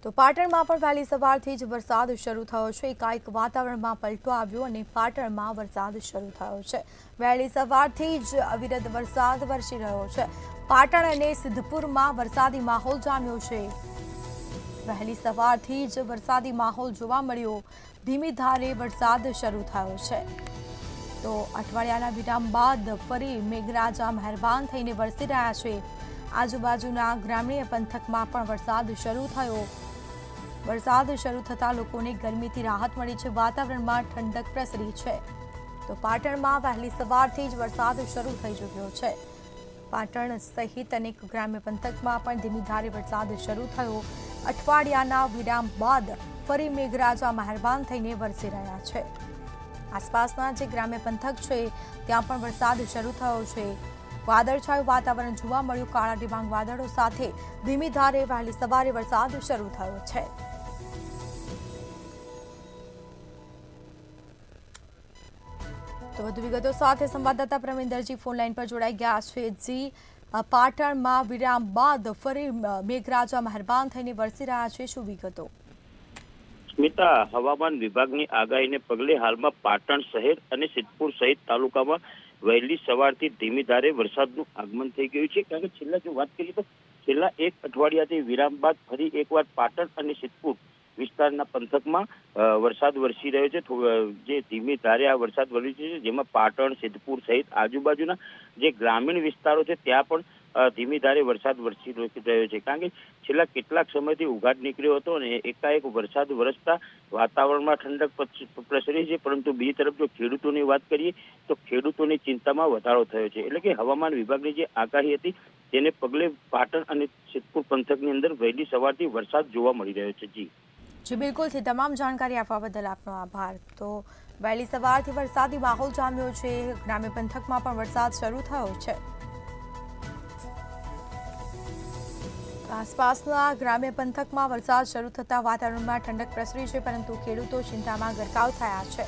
તો પાટણમાં પણ વહેલી સવારથી જ વરસાદ શરૂ થયો છે। એકાએક વાતાવરણમાં પલટો આવ્યો અને પાટણમાં વરસાદ શરૂ થયો છે। વહેલી સવારથી જ અવિરત વરસાદ વરસી રહ્યો છે। પાટણ અને સિદ્ધપુરમાં વરસાદી માહોલ જામ્યો છે। વહેલી સવારથી જ વરસાદી માહોલ જોવા મળ્યો। ધીમી ધારે વરસાદ શરૂ થયો છે। તો અઠવાડિયાના વિરામ બાદ ફરી મેઘરાજા મહેરબાન થઈને વરસી રહ્યા છે। આજુબાજુના ગ્રામીણ પંથકમાં પણ વરસાદ શરૂ થયો। વરસાદ શરૂ થતાં લોકોને ગરમીથી રાહત મળી છે। વાતાવરણમાં ઠંડક પ્રસરી છે। તો પાટણમાં વહેલી સવારથી જ વરસાદ શરૂ થઈ ચૂક્યો છે। પાટણ સહિત અનેક ગ્રામ્ય પંથકમાં પણ ધીમી ધારે વરસાદ શરૂ થયો। અઠવાડિયાના વિરામ બાદ ફરી મેઘરાજા મહેરબાન થઈને વરસી રહ્યા છે। આસપાસના જે ગ્રામ્ય પંથક છે ત્યાં પણ વરસાદ શરૂ થયો છે। વાદળછાયું વાતાવરણ જોવા મળ્યું। કાળા ડિબાંગ વાદળો સાથે ધીમી ધારે વહેલી સવારે વરસાદ શરૂ થયો છે। તો વધુ વિગતો સાથે સંવાદદાતા પ્રવીણદરજી ફોન લાઈન પર જોડાઈ ગયા છે। જી, પાટણમાં વિરામ બાદ ફરી મેઘરાજા મહેરબાન થઈને વરસી રહ્યા છે, શું વિગતો? સ્મિતા, હવામાન વિભાગની આગાહીને પગલે હાલમાં પાટણ શહેર અને સિદ્ધપુર સહિત તાલુકામાં વહેલી સવારથી ધીમી ધારે વરસાદનું આગમન થઈ ગયું છે। કારણ કે છેલ્લા જો વાત કરીએ તો છેલ્લા એક અઠવાડિયાથી વિરામ બાદ ફરી એકવાર પાટણ અને સિદ્ધપુર વિસ્તારના પંથકમાં વરસાદ વરસી રહ્યો છે। જે ધીમી ધારે આ વરસાદ વરસ્યો છે, જેમાં પાટણ, સિદ્ધપુર સહિત આજુબાજુના જે ગ્રામીણ વિસ્તારો છે ત્યાં પણ ધીમી ધારે વરસાદ વરસી રહ્યો છે। કારણ કે છેલ્લા કેટલાક સમયથી ઉઘાડ નીકળ્યો હતો અને એકાએક વરસાદ વરસતા વાતાવરણમાં ઠંડક પ્રસરી છે। પરંતુ બીજી તરફ જો ખેડૂતોની વાત કરીએ તો ખેડૂતોની ચિંતામાં વધારો થયો છે। એટલે કે હવામાન વિભાગની જે આગાહી હતી તેને પગલે પાટણ અને સિદ્ધપુર પંથકની અંદર વહેલી સવારથી વરસાદ જોવા મળી રહ્યો છે। જી બિલકુલ, તમામ જાણકારી આપવા બદલ આપનો આભાર। તો વહેલી સવારથી વરસાદી માહોલ જામ્યો છે। ગ્રામ્ય પંથકમાં પણ વરસાદ શરૂ થયો છે। આસપાસના ગ્રામ્ય પંથકમાં વરસાદ શરૂ થતાં વાતાવરણમાં ઠંડક પ્રસરી છે, પરંતુ ખેડૂતો ચિંતામાં ગરકાવ થયા છે।